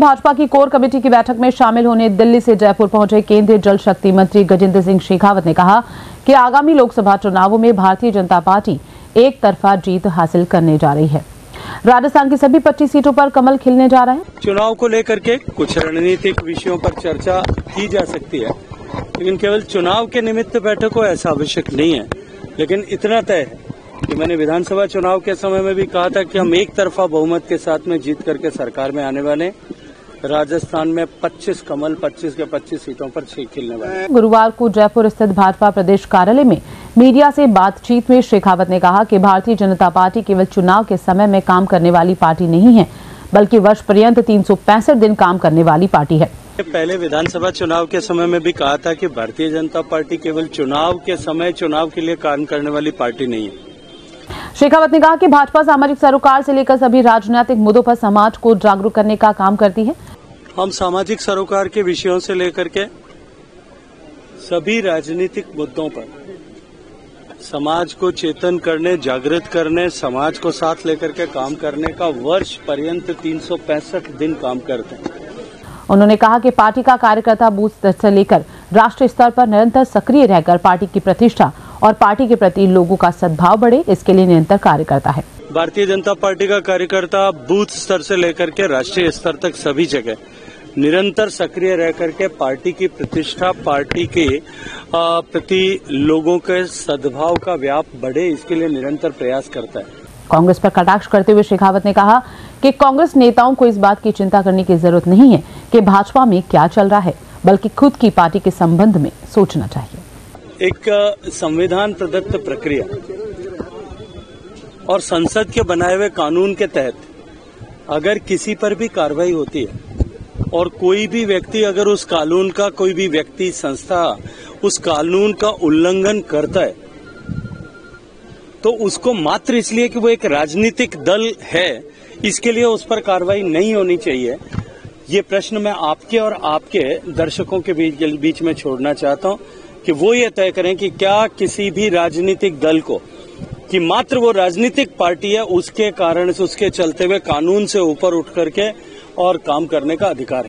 भाजपा की core committee की बैठक में शामिल होने दिल्ली से जयपुर पहुंचे केंद्रीय जल शक्ति मंत्री गजेंद्र सिंह शेखावत ने कहा कि आगामी लोकसभा चुनावों में भारतीय जनता पार्टी एक तरफा जीत हासिल करने जा रही है। राजस्थान की सभी 25 सीटों पर कमल खिलने जा रहा है। चुनाव को लेकर के कुछ रणनीतिक विषयों पर चर्चा की जा सकती है, लेकिन केवल चुनाव के निमित्त बैठक हो ऐसा आवश्यक नहीं है। लेकिन इतना तय है कि मैंने विधानसभा चुनाव के समय में भी कहा था कि हम एक तरफा बहुमत के साथ में जीत करके सरकार में आने वाले। राजस्थान में 25 कमल 25 के 25 सीटों पर खिलने वाले। गुरुवार को जयपुर स्थित भाजपा प्रदेश कार्यालय में मीडिया से बातचीत में शेखावत ने कहा कि भारतीय जनता पार्टी केवल चुनाव के समय में काम करने वाली पार्टी नहीं है, बल्कि वर्ष पर्यंत 365 दिन काम करने वाली पार्टी है। पहले विधानसभा चुनाव के समय में भी कहा था कि भारतीय जनता पार्टी केवल चुनाव के समय चुनाव के लिए काम करने वाली पार्टी नहीं है। शेखावत ने कहा कि भाजपा सामाजिक सरोकार से लेकर सभी राजनीतिक मुद्दों पर समाज को जागरूक करने का काम करती है। हम सामाजिक सरोकार के विषयों से लेकर के सभी राजनीतिक मुद्दों पर समाज को चेतन करने, जागृत करने, समाज को साथ लेकर के काम करने का वर्ष पर्यंत 365 दिन काम करते हैं। उन्होंने कहा कि पार्टी का कार्यकर्ता बूथ स्तर से लेकर राष्ट्रीय स्तर पर निरंतर सक्रिय रहकर पार्टी की प्रतिष्ठा और पार्टी के प्रति लोगों का सद्भाव बढ़े, इसके लिए निरंतर कार्य करता है। भारतीय जनता पार्टी का कार्यकर्ता बूथ स्तर से लेकर के राष्ट्रीय स्तर तक सभी जगह निरंतर सक्रिय रह करके पार्टी की प्रतिष्ठा, पार्टी के प्रति लोगों के सद्भाव का व्याप बढ़े, इसके लिए निरंतर प्रयास करता है। कांग्रेस पर कटाक्ष करते हुए शेखावत ने कहा कि कांग्रेस नेताओं को इस बात की चिंता करने की जरूरत नहीं है कि भाजपा में क्या चल रहा है, बल्कि खुद की पार्टी के संबंध में सोचना चाहिए। एक संविधान प्रदत्त प्रक्रिया और संसद के बनाए हुए कानून के तहत अगर किसी पर भी कार्रवाई होती है और कोई भी व्यक्ति अगर उस कानून का, कोई भी व्यक्ति, संस्था उस कानून का उल्लंघन करता है तो उसको मात्र इसलिए कि वो एक राजनीतिक दल है, इसके लिए उस पर कार्रवाई नहीं होनी चाहिए। ये प्रश्न मैं आपके और आपके दर्शकों के बीच में छोड़ना चाहता हूँ कि वो ये तय करें कि क्या किसी भी राजनीतिक दल को कि मात्र वो राजनीतिक पार्टी है उसके कारण से, उसके चलते हुए कानून से ऊपर उठ करके और काम करने का अधिकार है।